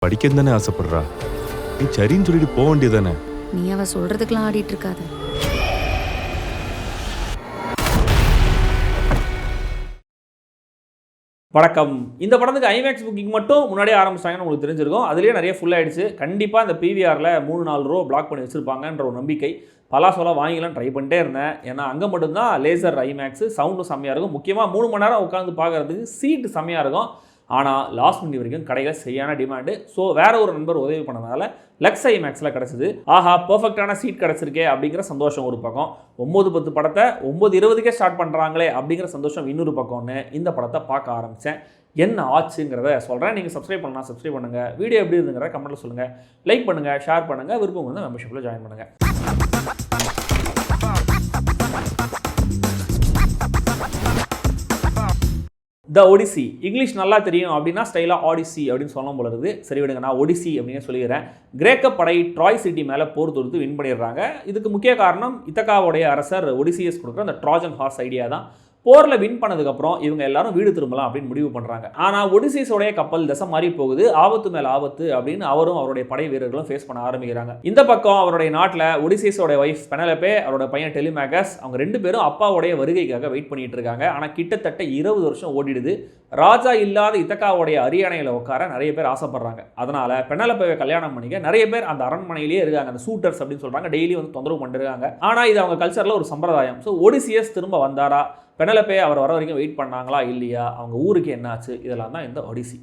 படிக்க தானே ஆசைப்படுறா, நீ சரின்னு சொல்லிட்டு போக வேண்டியதானே. நீ அவ சொல்றதுக்கெல்லாம் ஆடிட்டு இருக்காத. வணக்கம். இந்த படத்துக்கு ஐமேக்ஸ் புக்கிங் மட்டும் முன்னாடியே ஆரம்பிச்சாங்கன்னு உங்களுக்கு தெரிஞ்சிருக்கும். அதுலேயே நிறைய ஃபுல் ஆயிடுச்சு. கண்டிப்பாக இந்த பிவிஆரில் 3-4 ரோ பிளாக் பண்ணி வச்சுருப்பாங்கன்ற ஒரு நம்பிக்கை. பலாசோலா வாங்கிலாம் ட்ரை பண்ணிட்டே இருந்தேன். ஏன்னா அங்கே மட்டும்தான் லேசர் ஐமேக்ஸு சவுண்டும் செம்மையாக இருக்கும். முக்கியமாக 3 மணி நேரம் உட்காந்து பார்க்குறதுக்கு சீட்டு செம்மையாக இருக்கும். ஆனால் லாஸ்ட் மினிட் வரைக்கும் கடையில் சரியான டிமாண்டு. ஸோ வேற ஒரு நண்பர் உதவி பண்ணதுனால லக்ஸ் ஐமேக்ஸில் கிடச்சிது. ஆஹா, பர்ஃபெக்டான சீட் கிடச்சிருக்கே அப்படிங்கிற சந்தோஷம் ஒரு பக்கம். 9:10 படத்தை 9:20 ஸ்டார்ட் பண்ணுறாங்களே அப்படிங்கிற சந்தோஷம் இன்னொரு பக்கம்னு இந்த படத்தை பார்க்க ஆரம்பித்தேன். என்ன ஆச்சுங்கிறத சொல்கிறேன். நீங்கள் சப்ஸ்கிரைப் பண்ணலாம், சப்ஸ்கிரைப் பண்ணுங்கள். வீடியோ எப்படி இருந்துங்கிறத கமெண்ட்டில் சொல்லுங்கள். லைக் பண்ணுங்கள், ஷேர் பண்ணுங்கள். விருப்பம் வந்து மெம்பர்ஷிப்பில் ஜாயின் பண்ணுங்கள். த ஒடிசி இங்கிலீஷ் நல்லா தெரியும் அப்படின்னா ஸ்டைலாக ஆடிசி அப்படின்னு சொல்ல போல இருக்குது. சரி விடுங்க, நான் ஒடிசி அப்படின்னு சொல்லிடுறேன். கிரேக்க படை ட்ராய் சிட்டி மேலே போர் தொடுத்து வின் பண்ணிடுறாங்க. இதுக்கு முக்கிய காரணம் இத்தக்காவுடைய அரசர் ஒடிசியஸ் கொடுக்குற அந்த ட்ராஜன் ஹார்ஸ் ஐடியா தான். போரில் வின் பண்ணதுக்கப்புறம் இவங்க எல்லாரும் வீடு திரும்பலாம் அப்படின்னு முடிவு பண்ணுறாங்க. ஆனால் ஒடிசியஸோடைய கப்பல் திசை மாறி போகுது. ஆபத்து மேலே ஆபத்து அப்படின்னு அவரும் அவருடைய படை வீரர்களும் ஃபேஸ் பண்ண ஆரம்பிக்கிறாங்க. இந்த பக்கம் அவருடைய நாட்டில் ஒடிசியஸோட ஒய்ஃப் பெனலபே, அவரோட பையன் டெலிமேகஸ், அவங்க 2 பேரும் அப்பாவுடைய வருகைக்காக வெயிட் பண்ணிட்டு இருக்காங்க. ஆனால் கிட்டத்தட்ட 20 வருஷம் ஓடிடுது. ராஜா இல்லாத இத்தக்காவுடைய அரியணையில் உட்கார நிறைய பேர் ஆசைப்படுறாங்க. அதனால பெனலபேவை கல்யாணம் பண்ணிக்க நிறைய பேர் அந்த அரண்மனையிலேயே இருக்காங்க. அந்த சூட்டர்ஸ் அப்படின்னு சொல்கிறாங்க. டெய்லி வந்து தொந்தரவு பண்ணிருக்காங்க. ஆனால் இது அவங்க கல்ச்சரில் ஒரு சம்பிரதாயம். ஸோ ஒடிசியஸ் திரும்ப வந்தாரா, பெனலபே அவர் வர வரைக்கும் வெயிட் பண்ணாங்களா இல்லையா, அவங்க ஊருக்கு என்ன ஆச்சு, இதெல்லாம் தான் இந்த ஒடிசி.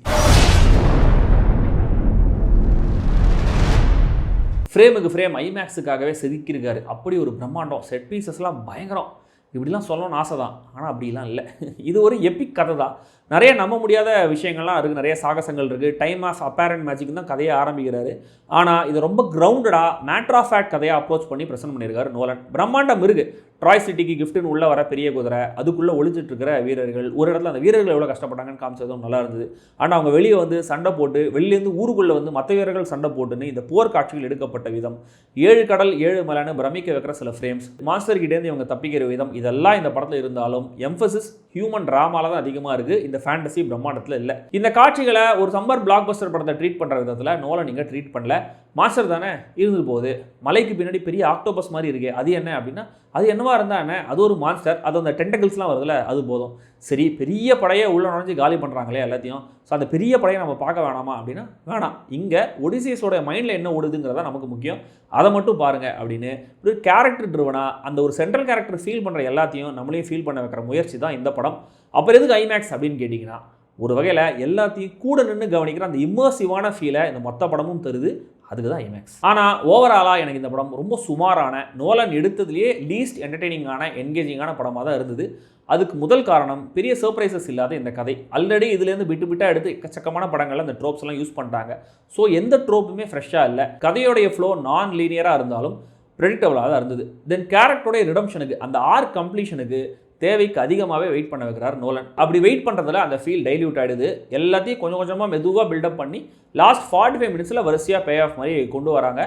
ஃப்ரேமுக்கு ஃப்ரேம் ஐமேக்ஸுக்காகவே செதுக்கியிருக்காரு. அப்படி ஒரு பிரம்மாண்டம். செட் பீசஸ்லாம் பயங்கரம். இப்படிலாம் சொல்லணும்னு ஆசை தான், ஆனால் அப்படிலாம் இல்லை. இது ஒரு எபிக் கதை தான். நிறைய நம்ப முடியாத விஷயங்கள்லாம் இருக்குது. நிறைய சாகசங்கள் இருக்குது. டைம் ஆஃப் அப்பேரண்ட் மேஜிக் தான் கதையை ஆரம்பிக்கிறாரு. ஆனால் இது ரொம்ப கிரவுண்டடாக மேட்டர் ஆஃப் ஃபேக்ட் கதையை அப்ரோச் பண்ணி ப்ரெசென்ட் பண்ணியிருக்காரு நோலன். பிரம்மாண்டம் இருக்குது. ட்ராய் சிட்டிக்கு கிஃப்ட்டுன்னு உள்ளே வர பெரிய குதிரை, அதுக்குள்ளே ஒழிச்சிட்டு இருக்கிற வீரர்கள், ஒரு இடத்துல அந்த வீரர்கள் எவ்வளோ கஷ்டப்பட்டாங்கன்னு காமிச்சதும் நல்லா இருந்தது. ஆனால் அவங்க வெளியே வந்து சண்டை போட்டு, வெளிலேருந்து ஊருக்குள்ளே வந்து மற்ற வீரர்கள் சண்டை போட்டுன்னு இந்த போர் காட்சிகள் எடுக்கப்பட்ட விதம், 7 கடல் 7 மலைன்னு பிரமிக்க வைக்கிற சில ஃப்ரேம்ஸ், மாஸ்டர் கிட்டேருந்து இவங்க தப்பிக்கிற விதம், இதெல்லாம் இந்த படத்தில் இருந்தாலும் எம்பசிஸ் ஹியூமன் ட்ராமால தான் அதிகமாக இருக்குது. இந்த ஃபேண்டசி பிரம்மாண்டத்தில் இல்லை. இந்த காட்சிகளை ஒரு சம்மர் பிளாக் பஸ்டர் படத்தை ட்ரீட் பண்ணுற விதத்தில் நோலன் நீங்கள் ட்ரீட் பண்ணல. மாஸ்டர் தானே இருந்து போகுது. மலைக்கு பின்னாடி பெரிய ஆக்டோபஸ் மாதிரி இருக்கு, அது என்ன அப்படின்னா அது என்னவா இருந்தா என்ன, அது ஒரு மான்ஸ்டர், அது அந்த டென்டகிள்ஸ்லாம் வருதுல்ல, அது போதும். சரி, பெரிய படையை உள்ள நுழைஞ்சு காலி பண்ணுறாங்களே எல்லாத்தையும். ஸோ அந்த பெரிய படையை நம்ம பார்க்க வேணாமா அப்படின்னா வேணாம். இங்கே ஒடிசியஸோட மைண்டில் என்ன ஓடுதுங்கிறதா நமக்கு முக்கியம், அதை மட்டும் பாருங்கள் அப்படின்னு ஒரு கேரக்டர் ட்ரிவனாக அந்த ஒரு சென்ட்ரல் கேரக்டர் ஃபீல் பண்ணுற எல்லாத்தையும் நம்மளையும் ஃபீல் பண்ண வைக்கிற முயற்சி தான் இந்த படம். அப்புறம் எதுக்கு ஐமேக்ஸ் அப்படின்னு கேட்டிங்கன்னா, ஒரு வகையில் எல்லாத்தையும் கூட நின்று கவனிக்கிற அந்த இம்மர்சிவான ஃபீலை இந்த மொத்த படமும் தருது. அதுக்கு தான் ஐமேக்ஸ். ஆனால் ஓவராலாக எனக்கு இந்த படம் ரொம்ப சுமாரான, நோலன் எடுத்ததுலேயே லீஸ்ட் என்டர்டெய்னிங்கான என்கேஜிங்கான படமாக தான் இருந்தது. அதுக்கு முதல் காரணம் பெரிய சர்ப்ரைசஸ் இல்லாத இந்த கதை. ஆல்ரெடி இதுலேருந்து விட்டு எடுத்து எக்கச்சக்கமான படங்களில் அந்த ட்ரோப்ஸ் எல்லாம் யூஸ் பண்ணிட்டாங்க. ஸோ எந்த ட்ரோப்புமே ஃப்ரெஷ்ஷாக இல்லை. கதையோடைய ஃப்ளோ நான் லீனியராக இருந்தாலும் ப்ரெடிக்டபிளாக தான் இருந்தது. தென் கேரக்டருடைய ரிடம்ஷனுக்கு, அந்த ஆர்க் கம்ப்ளீஷனுக்கு தேவைக்கு அதிகமாகவே வெயிட் பண்ண வைக்கிறார் நோலன். அப்படி வெயிட் பண்ணுறதுல அந்த ஃபீல் டைல்யூட் ஆகிடுது. எல்லாத்தையும் கொஞ்சம் கொஞ்சமாக மெதுவாக பில்டப் பண்ணி லாஸ்ட் 45 மினிட்ஸில் வரிசையாக பே ஆஃப் மாதிரி கொண்டு வராங்க.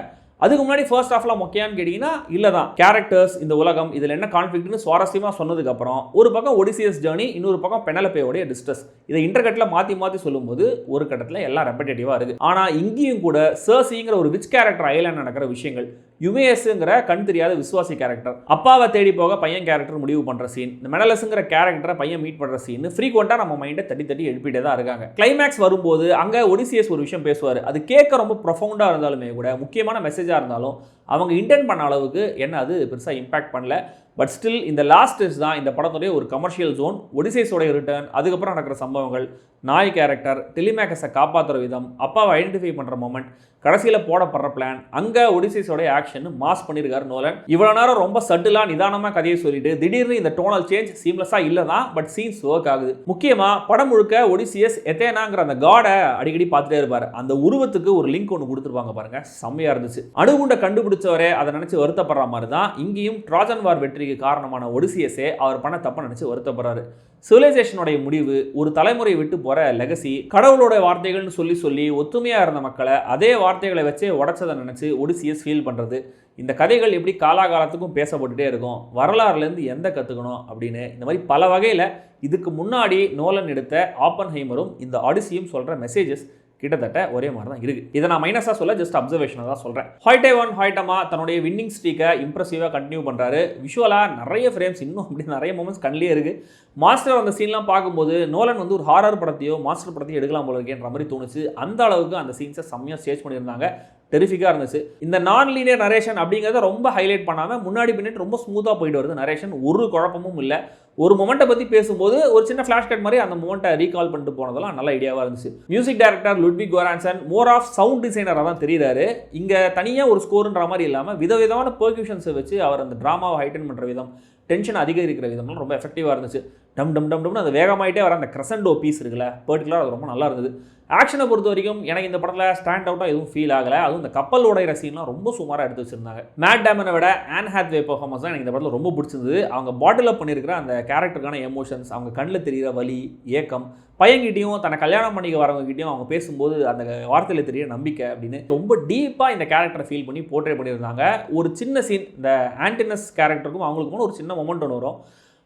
அதுக்கு முன்னாடி ஃபர்ஸ்ட் ஹாஃப்லாம் மொக்கையான்னு கேட்டிங்கன்னா இல்லை தான். கேரக்டர்ஸ், இந்த உலகம், இதில் என்ன கான்ஃப்ளிக்ட்னு சுவாரஸ்யமாக சொன்னதுக்கப்புறம் ஒரு பக்கம் ஒடிசியஸ் ஜேர்னி, இன்னொரு பக்கம் பெனலபேயோடைய டிஸ்ட்ரெஸ், இதை இன்டர்கட்டில் மாற்றி சொல்லும்போது ஒரு கட்டத்தில் எல்லாம் ரெப்படேட்டிவாக இருக்குது. ஆனால் இங்கேயும் கூட சர்சிங்கிற ஒரு விச் கேரக்டர் ஐலாண்ட் நடக்கிற விஷயங்கள், யுமேஎஸ்ங்கிற கண் தெரியாத விசுவாசி கேரக்டர், அப்பாவை தேடி போக பையன் கேரக்டர் முடிவு பண்ணுற சீன், இந்த மெனலஸுங்கிற கேரக்டரை பையன் மீட் பண்ணுற சீன் ஃப்ரீக்வெண்ட்டாக நம்ம மைண்டை தட்டி எழுப்பிட்டே தான் இருக்காங்க. கிளைமேக்ஸ் வரும்போது அங்கே ஒடிசியஸ் ஒரு விஷயம் பேசுவார். அது கேட்க ரொம்ப ப்ரொஃபவுண்டாக இருந்தாலுமே கூட, முக்கியமான மெசேஜாக இருந்தாலும் அவங்க இன்டென்ட் பண்ண அளவுக்கு என்ன அது பெருசாக இம்பாக்ட் பண்ணல. பட் ஸ்டில் இந்த லாஸ்ட் ஸ்டேஜ் தான் இந்த படத்துடைய ஒரு கமர்ஷியல் ஜோன். ஒடிசியஸோடைய ரிட்டர்ன், அதுக்கப்புறம் நடக்கிற சம்பவங்கள், நாய் கேரக்டர், டெலிமேகஸை காப்பாற்றுற விதம், அப்பாவை ஐடென்டிஃபை பண்ணுற மொமெண்ட், கடைசியில் போடப்படுற பிளான், அங்கே ஒடிசியஸோடைய ஆக்ஷன் மாஸ் பண்ணியிருக்காரு நோலன். இவ்வளோ நேரம் ரொம்ப சட்டிலாக நிதானமாக கதையை சொல்லிட்டு திடீர்னு இந்த டோனல் சேஞ்ச் சீம்லெஸ்ஸாக இல்லை தான், பட் சீன்ஸ் ஒர்க் ஆகுது. முக்கியமாக படம் முழுக்க ஒடிசியஸ் எத்தேனாங்கிற அந்த காடை அடிக்கடி பார்த்துட்டே இருப்பார். அந்த உருவத்துக்கு ஒரு லிங்க் ஒன்று கொடுத்துருப்பாங்க பாருங்க, செம்மையாக இருந்துச்சு. அணுகுண்டை கண்டுபிடிச்சவரே அதை நினச்சி வருத்தப்படுற மாதிரி தான் இங்கேயும் ட்ராஜன் வார் வெற்றிக்கு காரணமான ஒடிசியஸே அவர் பண்ண தப்பை நினச்சி வருத்தப்படுறாரு. சிவிலைசேஷனுடைய முடிவு, ஒரு தலைமுறை விட்டு போகிற லெகசி, கடவுளோட வார்த்தைகள்னு சொல்லி ஒத்துமையாக இருந்த மக்களை அதே வார்த்தைகளை வச்சே உடைச்சதை நினச்சி ஒடிசியஸ் ஃபீல் பண்ணுறது. இந்த கதைகள் எப்படி காலாகாலத்துக்கும் பேசப்பட்டுட்டே இருக்கும், வரலாறுலேருந்து எந்த கற்றுக்கணும் அப்படின்னு இந்த மாதிரி பல வகையில் இதுக்கு முன்னாடி நோலன் எடுத்த ஆப்பன்ஹைமரும் இந்த ஆடிசியும் சொல்கிற மெசேஜஸ் கிட்டத்தட்ட ஒரே மாதிரி தான் இருக்குது. இதை நான் மைனஸாக சொல்ல ஜஸ்ட் அப்சர்வேஷனாக தான் சொல்கிறேன். ஹாய்டேவான் ஹாய்டமா தன்னுடைய வின்னிங் ஸ்ட்ரீக்கை இம்ப்ரெசிவாக கண்டினியூ பண்ணுறாரு. விஷுவலாக நிறைய ஃப்ரேம்ஸ் இன்னும் அப்படி நிறைய மூமெண்ட்ஸ் கண்ணிலே இருக்குது. மாஸ்டர் அந்த சீன்லாம் பார்க்கும்போது நோலன் வந்து ஒரு ஹாரர் படத்தையோ மாஸ்டர் படத்தையோ எடுக்கலாம் போல இருக்கேன்ற மாதிரி தோணுச்சு. அந்த அளவுக்கு அந்த சீன்ஸை செம்மையாக ஸ்டேஜ் பண்ணியிருந்தாங்க. டெரிஃபிக்காக இருந்துச்சு. இந்த நான் லீனியர் நரேஷன் அப்படிங்கிறத ரொம்ப ஹைலைட் பண்ணாமல் முன்னாடி பின்னாடி ரொம்ப ஸ்மூத்தாக போயிட்டு வருது நரேஷன். ஒரு குழப்பமும் இல்லை. ஒரு மொமெண்ட்டை பற்றி பேசும்போது ஒரு சின்ன ஃப்ளாஷ் கட் மாதிரி அந்த மொமெண்ட்டை ரீகால் பண்ணிட்டு போனதெல்லாம் நல்ல ஐடியாவாக இருந்துச்சு. Music director Ludwig Goransson more of sound டிசைனராக தான் தெரிகிறாரு. இங்கே தனியாக ஒரு ஸ்கோருன்ற மாதிரி இல்லாமல் விதவிதமான பெர்க்யூஷன்ஸை வச்சு அவர் அந்த ட்ராமாவை ஹைட்டன் பண்ணுற விதம், டென்ஷன் அதிகரிக்கிற விதம்லாம் ரொம்ப எஃபெக்டிவாக இருந்துச்சு. டம் டம் டம் டம்னு அது வேகமாயிட்டே வர அந்த கிரசண்டோ பீஸ் இருக்குல்ல, பர்டிகுலர் அது ரொம்ப நல்லா இருந்தது. ஆக்ஷனை பொறுத்த வரைக்கும் எனக்கு இந்த படத்தில் ஸ்டாண்ட் அவுட்டாக எதுவும் ஃபீல் ஆகலை. அதுவும் இந்த கப்பல் உடையிற சீன்லாம் ரொம்ப சுமாராக எடுத்து வச்சிருந்தாங்க. மேட் டேமனை விட ஆன் ஹாத்வே பெர்ஃபார்மன்ஸ் தான் எனக்கு இந்த படத்தில் ரொம்ப பிடிச்சிருந்தது. அவங்க பாட்டில் அப் பண்ணியிருக்கிற அந்த கேரக்டருக்கான எமோஷன்ஸ், அவங்க கண்ணில் தெரிகிற வலி, ஏக்கம், பையன்கிட்டையும் தன்னை கல்யாணம் பண்ணிக்க வரவங்ககிட்டையும் அவங்க பேசும்போது அந்த வார்த்தையில் தெரிய நம்பிக்கை அப்படின்னு ரொம்ப டீப்பாக இந்த கேரக்டரை ஃபீல் பண்ணி போர்ட்ரே பண்ணியிருந்தாங்க. ஒரு சின்ன சீன் இந்த ஆண்டனஸ் கேரக்டருக்கும் அவங்களுக்கும் ஒரு சின்ன மொமெண்ட் ஒன்று வரும்.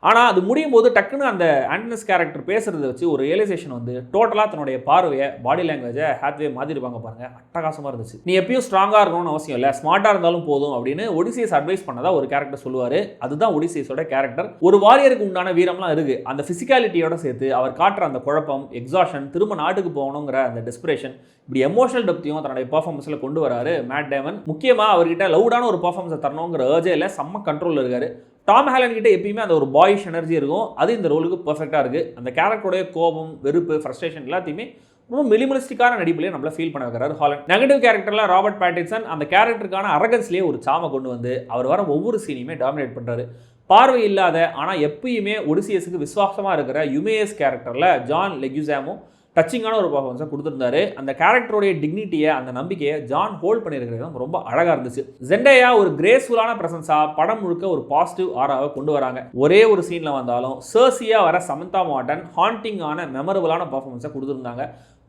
ஆனால் அது முடியும் போது டக்குன்னு அந்த ஆண்டனஸ் கேரக்டர் பேசுகிறத வச்சு ஒரு ரியலைசேஷன் வந்து டோட்டலாக தன்னுடைய பார்வையை, பாடி லாங்குவேஜை ஹாத்வே மாற்றிருப்பாங்க பாருங்கள். அட்டகாசமாக இருந்துச்சு. நீ எப்பயும் ஸ்ட்ராங்காக இருக்கணும்னு அவசியம் இல்லை, ஸ்மார்ட்டாக இருந்தாலும் போதும் அப்படின்னு ஒடிசியஸ் அட்வைஸ் பண்ணதா ஒரு கேரக்டர் சொல்லுவார். அதுதான் ஒடிசியஸோட கேரக்டர். ஒரு வாரியருக்கு உண்டான வீரம்லாம் இருக்குது. அந்த ஃபிசிக்காலிட்டியோட சேர்த்து அவர் காட்டுற அந்த குழப்பம், எக்ஸாஷன், திரும்ப நாட்டுக்கு போகணுங்கிற அந்த டெஸ்பிரேஷன், இப்படி எமோஷனல் டெப்த்தையும் தன்னுடைய பர்ஃபார்மன்ஸில் கொண்டு வராரு மேட் டேமன். முக்கியமாக அவர்கிட்ட லவுடான ஒரு பர்ஃபார்மன்ஸை தரணுங்கிற ஏர்ஜையில் செம்ம கண்ட்ரோலில் இருக்காரு. டாம் ஹாலண்ட் கிட்ட எப்பயுமே அந்த ஒரு பாய்ஷ் எனர்ஜி இருக்கும். அது இந்த ரோலுக்கு பர்ஃபெக்டாக இருக்குது. அந்த கேரக்டருடைய கோபம், வெறுப்பு, ஃப்ரஸ்ட்ரேஷன் எல்லாத்தையுமே ரொம்ப மினிமலிஸ்டிக்கான நடிப்புலேயே நம்மள ஃபீல் பண்ண வைக்கிறாரு ஹாலண்ட். நெகட்டிவ் கேரக்டரில் ராபர்ட் பேட்டின்சன் அந்த கேரக்டருக்கான அரகன்ஸ்லேயே ஒரு சாமை கொண்டு வந்து அவர் வர ஒவ்வொரு சீனையுமே டாமினேட் பண்ணுறாரு. பார்வை இல்லாத ஆனால் எப்பயுமே ஒடிசியஸுக்கு விசுவாசமாக இருக்கிற யுமேயஸ் கேரக்டரில் ஜான் லெகுசாமோ டச்சிங்கான ஒரு பர்ஃபார்மன்ஸை கொடுத்துருந்தாரு. அந்த கேரக்டருடைய டிக்னிட்டியை, அந்த நம்பிக்கையை ஜான் ஹோல்ட் பண்ணியிருக்கிறது ரொம்ப அழகாக இருந்துச்சு. ஜெண்டையா ஒரு கிரேஸ்ஃபுல்லான பிரசன்ஸாக படம் முழுக்க ஒரு பாசிட்டிவ் ஆராவை கொண்டு வராங்க. ஒரே ஒரு சீனில் வந்தாலும் சர்சியாக வர சமந்தா மார்டன் ஹாண்டிங்கான மெமரபுளான பர்ஃபார்மன்ஸை கொடுத்துருந்தாங்க.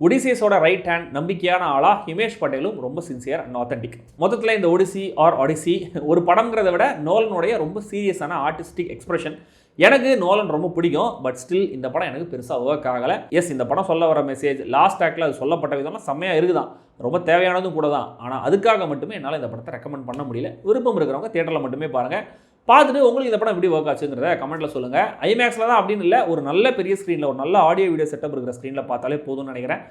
ஒடிசியஸோட ரைட் ஹேண்ட் நம்பிக்கையான ஆளா ஹிமேஷ் பட்டேலும் ரொம்ப சின்சியர் அண்ட் ஆத்தென்டிக். மொத்தத்தில் இந்த ஒடிசி ஒரு படம்ங்கிறத விட நோலனுடைய ரொம்ப சீரியஸான ஆர்டிஸ்டிக் எக்ஸ்பிரஷன் எனக்கு நோலன் ரொம்ப பிடிக்கும். பட் ஸ்டில் இந்த படம் எனக்கு பெருசாக ஒர்க் ஆகலை. எஸ், இந்த படம் சொல்ல வர மெசேஜ் லாஸ்ட் ஆக்டில் அது சொல்லப்பட்ட விதம்லாம் செம்மையாக இருக்குதான், ரொம்ப தேவையானதும் கூட தான். ஆனால் அதுக்காக மட்டுமே என்னால் இந்த படத்தை ரெக்கமெண்ட் பண்ண முடியல. விருப்பம் இருக்கிறவங்க தியேட்டரில் மட்டுமே பாருங்கள். பார்த்துட்டு உங்களுக்கு இந்த படம் எப்படி ஒர்க் ஆச்சுங்கிறத கமெண்ட்டில் சொல்லுங்கள். ஐமேக்ஸில் தான் அப்படின்னு இல்லை, ஒரு நல்ல பெரிய ஸ்க்ரீனில் ஒரு நல்ல ஆடியோ வீடியோ செட்டப் இருக்கிற ஸ்க்ரீனில் பார்த்தாலே போதும்னு நினைக்கிறேன்.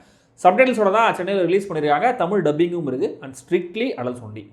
சப்டைட்டில்ஸோட தான் சென்னையில் ரிலீஸ் பண்ணியிருக்காங்க. தமிழ் டப்பிங்கும் இருக்குது அண்ட் ஸ்ட்ரிக்ட்லி அடல்ட்ஸ் ஒன்லி.